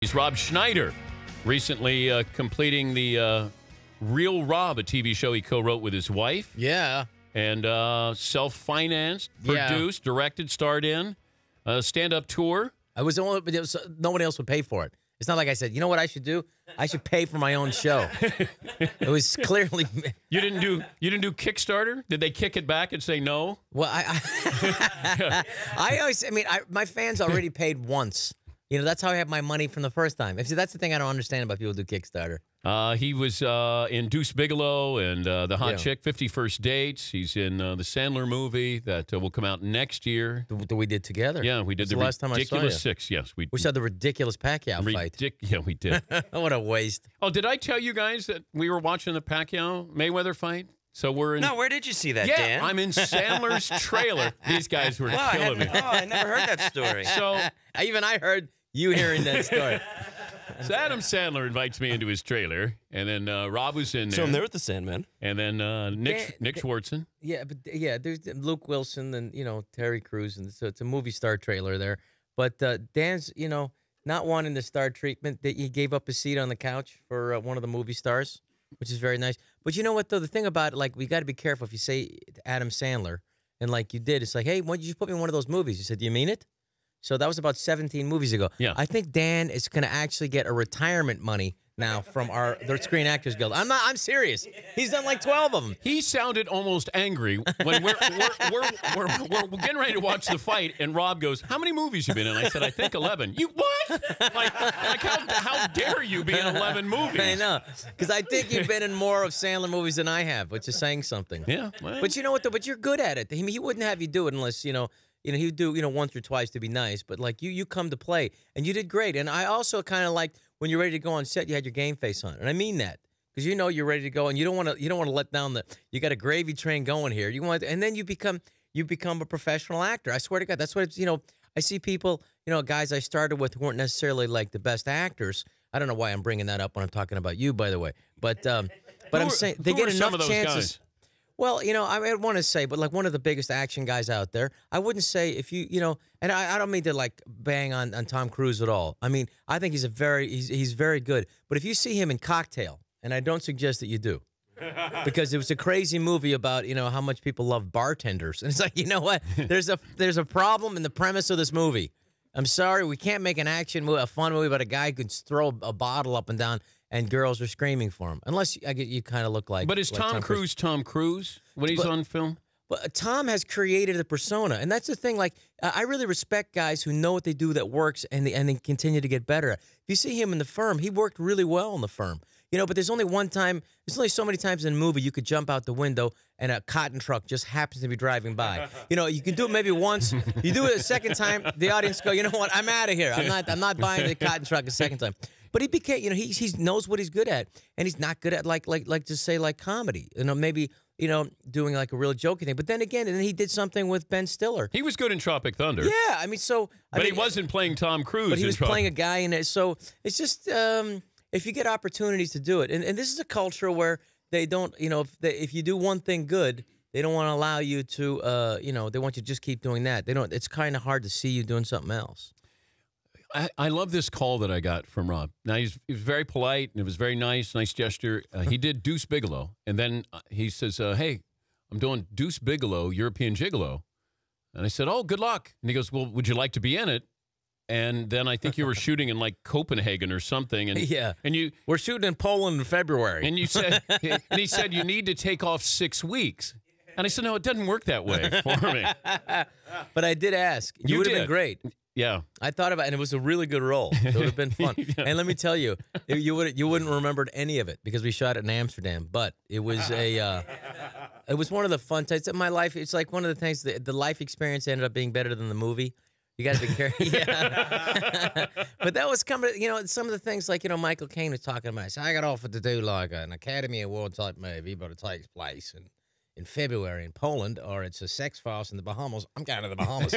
He's Rob Schneider, recently completing the Real Rob, a TV show he co-wrote with his wife. Yeah. And self-financed, produced, directed, starred in, stand-up tour. No one else would pay for it. It's not like I said, you know what I should do? I should pay for my own show. It was clearly You didn't do Kickstarter? Did they kick it back and say no? Well, my fans already paid once. You know, that's how I have my money from the first time. See, that's the thing I don't understand about people who do Kickstarter. He was in Deuce Bigalow and The Hot Chick, 50 First Dates. He's in the Sandler movie that will come out next year. That we did together. Yeah, we did the last time Ridiculous I saw you. Six. Yes, we saw the Ridiculous Pacquiao fight. Yeah, we did. What a waste. Oh, did I tell you guys that we were watching the Pacquiao-Mayweather fight? So we're in. No, where did you see that, Dan? Dan? I'm in Sandler's trailer. These guys were killing me. Oh, I never heard that story. So I heard you hearing that story. So Adam Sandler invites me into his trailer, and then Rob was in there. So I'm there with the Sandman. And then Nick Swartzen. Yeah, but there's Luke Wilson and Terry Crews, and so it's a movie star trailer there. But Dan's not wanting the star treatment. That he gave up his seat on the couch for one of the movie stars, which is very nice. But you know what though, the thing about it, like, we got to be careful if you say Adam Sandler, and like you did, it's like, hey, why don't you put me in one of those movies? You said, do you mean it? So that was about 17 movies ago. Yeah. I think Dan is going to actually get a retirement money now from the Screen Actors Guild. I'm serious. He's done like 12 of them. He sounded almost angry when we're getting ready to watch the fight, and Rob goes, "How many movies you been in?" I said, "I think 11." You what? Like how dare you be in 11 movies? I know, because I think you've been in more of Sandler movies than I have, which is saying something. Yeah. Well. But you know what though? But you're good at it. He wouldn't have you do it unless he would do once or twice to be nice. But like you come to play, and you did great. And I also kind of liked when you're ready to go on set, you had your game face on, and I mean that because you're ready to go, and you don't want to let down you got a gravy train going here. And then you become a professional actor. I swear to God, that's what I see people, guys I started with who weren't necessarily like the best actors. I don't know why I'm bringing that up when I'm talking about you, by the way, but I'm saying they get enough chances. Guys? Well, I want to say, but like one of the biggest action guys out there, I wouldn't say if and I don't mean to like bang on Tom Cruise at all. I mean, I think he's very good. But if you see him in Cocktail, and I don't suggest that you do, because it was a crazy movie about how much people love bartenders, and it's like, you know what? There's a problem in the premise of this movie. I'm sorry, we can't make an action movie, a fun movie about a guy who can throw a bottle up and down. And girls are screaming for him, unless you kind of look like. But is Tom Cruise Tom Cruise when he's on film? But Tom has created a persona, and that's the thing. Like, I really respect guys who know what they do that works, and they continue to get better. If you see him in The Firm, he worked really well in The Firm. But there's only one time. There's only so many times in a movie you could jump out the window and a cotton truck just happens to be driving by. You can do it maybe once. You do it a second time, the audience go, you know what? I'm out of here. I'm not buying the cotton truck a second time. But he became, he knows what he's good at, and he's not good at like just say like comedy. Maybe doing like a real joking thing. But then again, and then he did something with Ben Stiller. He was good in Tropic Thunder. Yeah, I mean, but he wasn't playing Tom Cruise. But he was playing a guy in it. So it's just if you get opportunities to do it, and this is a culture where they don't, if you do one thing good, they don't want to allow you to, they want you to just keep doing that. They don't. It's kind of hard to see you doing something else. I love this call that I got from Rob. Now, he was very polite, and it was very nice gesture. He did Deuce Bigalow, and then he says, hey, I'm doing Deuce Bigalow, European Gigolo. And I said, oh, good luck. And he goes, well, would you like to be in it? And then I think you were shooting in, like, Copenhagen or something. And, yeah. And we're shooting in Poland in February. And he said, you need to take off 6 weeks. And I said, no, it doesn't work that way for me. But I did ask. You would have been great. Yeah, I thought about it, and it was a really good role. It would have been fun. Yeah. And let me tell you, you wouldn't remembered any of it because we shot it in Amsterdam. But it was it was one of the fun times in my life. It's like one of the things the life experience ended up being better than the movie. You got to be careful. Yeah. But that was coming. Some of the things like Michael Caine was talking about. So I got offered to do like an Academy Award type movie, but it takes place in February in Poland, or it's a sex farce in the Bahamas. I'm going to the Bahamas.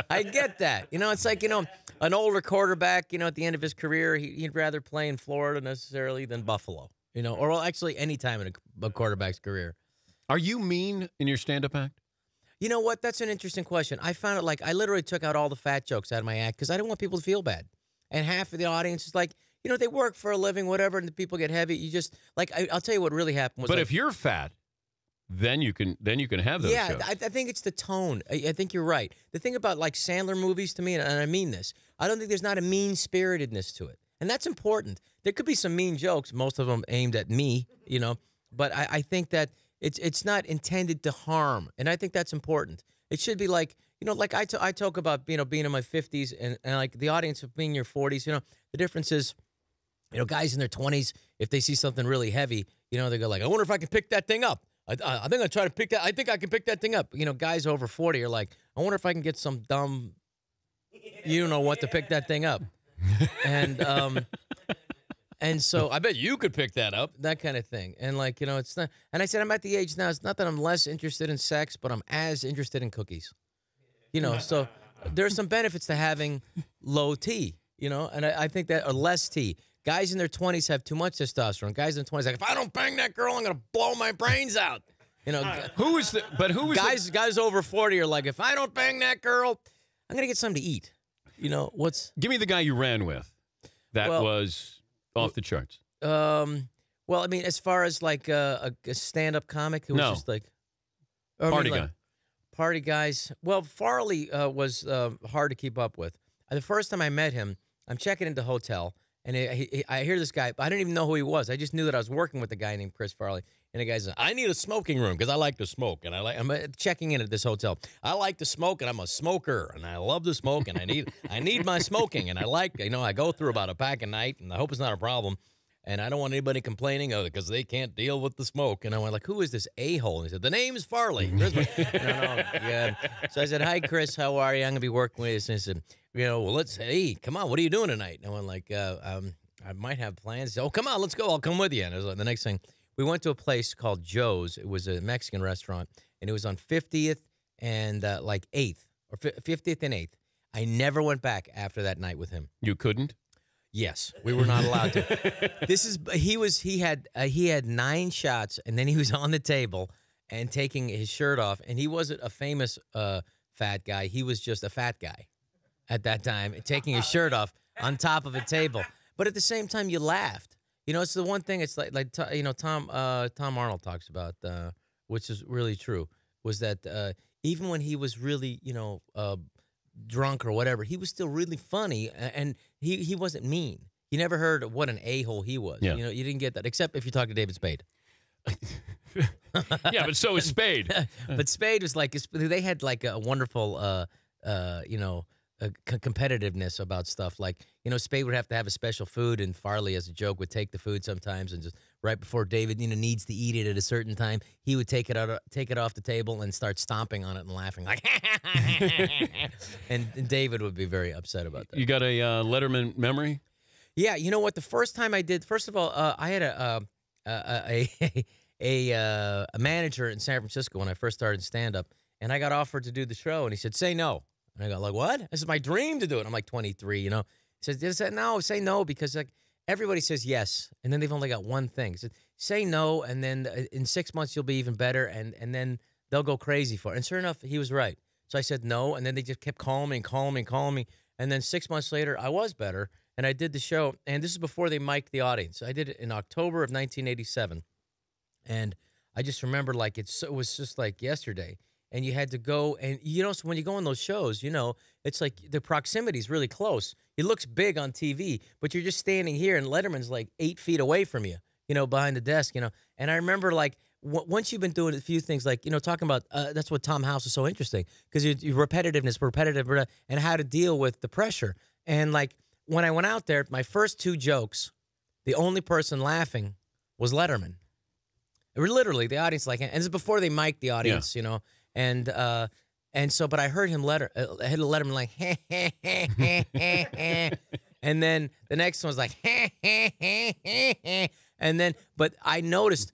I get that. It's like, an older quarterback, at the end of his career, he'd rather play in Florida necessarily than Buffalo, or well, actually any time in a quarterback's career. Are you mean in your stand-up act? You know what? That's an interesting question. I found it like I literally took out all the fat jokes out of my act because I didn't want people to feel bad. and half of the audience is like, they work for a living, whatever, and the people get heavy. You just like I'll tell you what really happened was. But like, if you're fat, then you can have those shows. I think it's the tone. I think you're right. The thing about like Sandler movies to me, and I mean this, I don't think there's not a mean-spiritedness to it, and that's important. There could be some mean jokes, most of them aimed at me, but I think that it's not intended to harm, and I think that's important. It should be like, like I talk about, being in my 50s and like the audience of being in your 40s, the difference is, guys in their 20s, if they see something really heavy, they go like, I wonder if I can pick that thing up. I think I'll try to pick that. I think I can pick that thing up. Guys over 40 are like, I wonder if I can get some dumb, you don't know what to pick that thing up. And so I bet you could pick that up, that kind of thing. And like, it's not, and I said, I'm at the age now, it's not that I'm less interested in sex, but I'm as interested in cookies. So there's some benefits to having low T, and I think that, or less T. Guys in their 20s have too much testosterone. Guys in their 20s, like, if I don't bang that girl, I'm going to blow my brains out. Who is guys over 40 are like, if I don't bang that girl, I'm going to get something to eat. Give me the guy you ran with that was off the charts. Well, I mean, as far as like a stand-up comic who was just like party guy. Party guys. Well, Farley was hard to keep up with. The first time I met him, I'm checking into the hotel, and I hear this guy. I didn't even know who he was. I just knew that I was working with a guy named Chris Farley. And the guy said, I need a smoking room because I like to smoke. And I'm checking in at this hotel. I like to smoke, and I'm a smoker, and I love to smoke, and I need my smoking. And I like, I go through about a pack a night, and I hope it's not a problem. And I don't want anybody complaining because they can't deal with the smoke. And I went like, who is this a-hole? And he said, the name's Farley. Yeah. So I said, hi, Chris, how are you? I'm going to be working with you. And he said, well, hey, come on, what are you doing tonight? And I went like, I might have plans. He said, oh, come on, let's go. I'll come with you. And it was like the next thing. We went to a place called Joe's. It was a Mexican restaurant, and it was on 50th and 8th, or 50th and 8th. I never went back after that night with him. You couldn't? Yes, we were not allowed to. He had 9 shots, and then he was on the table and taking his shirt off, and he wasn't a famous fat guy. He was just a fat guy at that time, taking his shirt off on top of a table. But at the same time, you laughed. It's the one thing. It's like Tom Arnold talks about, which is really true. Was that even when he was really drunk or whatever, he was still really funny, and he wasn't mean. You never heard what an a-hole he was. Yeah. You didn't get that, except if you talk to David Spade. Yeah, but so is Spade. But Spade was like, they had like a wonderful competitiveness about stuff. Like, Spade would have to have a special food, and Farley, as a joke, would take the food sometimes, and just right before David, needs to eat it at a certain time, he would take it off the table and start stomping on it and laughing like, and David would be very upset about that. You got a Letterman memory? Yeah, you know what? The first time I did, first of all, I had a manager in San Francisco when I first started stand-up, and I got offered to do the show, and he said, say no. And I go, like, what? This is my dream to do it. I'm like 23, He said, no, say no, because like everybody says yes, and then they've only got one thing. He said, say no, and then in 6 months you'll be even better, and then they'll go crazy for it. And sure enough, he was right. So I said no, and then they just kept calling me. And then 6 months later, I was better, and I did the show. And this is before they mic'd the audience. I did it in October of 1987. And I just remember like it was just like yesterday. And you had to go, and so when you go on those shows, it's like the proximity is really close. It looks big on TV, but you're just standing here, and Letterman's like 8 feet away from you, behind the desk, And I remember like once you've been doing a few things, like talking about that's what Tom House is so interesting, because your repetitive, and how to deal with the pressure. And like when I went out there, my first 2 jokes, the only person laughing was Letterman. Literally, the audience and this is before they mic'd the audience, And so, but I heard him Letterman like, and then the next one was like, and then, but I noticed,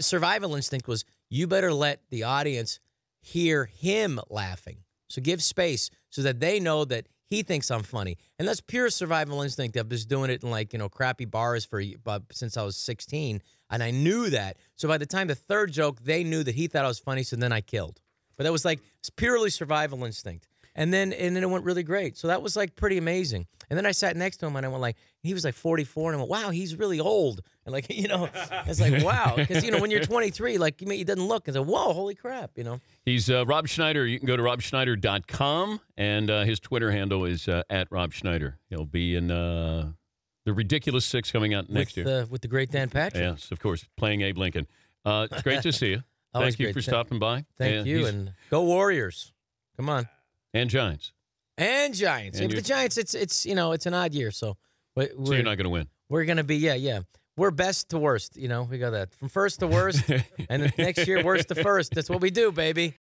survival instinct was, you better let the audience hear him laughing. So give space so that they know that he thinks I'm funny. And that's pure survival instinct. I've been doing it in crappy bars since I was 16. And I knew that. So by the time the 3rd joke, they knew that he thought I was funny. So then I killed. But that was like, it's purely survival instinct. And then it went really great. So that was like pretty amazing. And then I sat next to him and I went like, he was like 44, and I went, wow, he's really old. And like, it's like, wow, because when you're 23, like he doesn't look. It's like, whoa, holy crap, He's Rob Schneider. You can go to robschneider.com, and his Twitter handle is at Rob Schneider. He'll be in the Ridiculous Six coming out next year. With the great Dan Patrick. Yes, of course, playing Abe Lincoln. It's great to see you. Always Thank you great. for stopping by. Thank you, and go Warriors. Come on. And Giants. And Giants. And Yeah, but the Giants, it's it's an odd year, so So you're not going to win. we're gonna be yeah. We're best to worst, we got that from first to worst, and then next year worst to first. That's what we do, baby.